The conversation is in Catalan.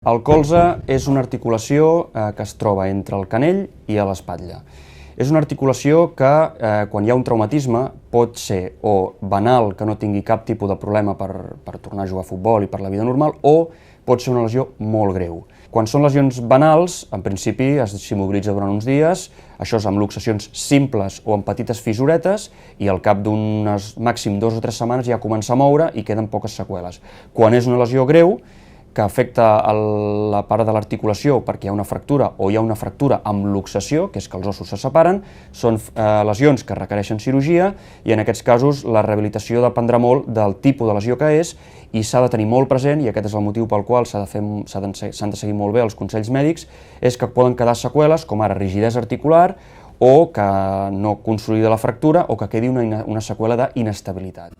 El colze és una articulació que es troba entre el canell i l'espatlla. És una articulació que, quan hi ha un traumatisme, pot ser o banal, que no tingui cap tipus de problema per tornar a jugar a futbol i per la vida normal, o pot ser una lesió molt greu. Quan són lesions banals, en principi s'immobilitza durant uns dies, això és amb luxacions simples o amb petites fissuretes, i al cap d'unes màxim 2 o 3 setmanes ja comença a moure i queden poques seqüeles. Quan és una lesió greu, que afecta la part de l'articulació perquè hi ha una fractura o hi ha una fractura amb luxació, que és que els ossos se separen, són lesions que requereixen cirurgia i en aquests casos la rehabilitació dependrà molt del tipus de lesió que és i s'ha de tenir molt present, i aquest és el motiu pel qual s'han de seguir molt bé els consells mèdics, és que poden quedar seqüeles com ara rigidesa articular o que no consolida la fractura o que quedi una seqüela d'inestabilitat.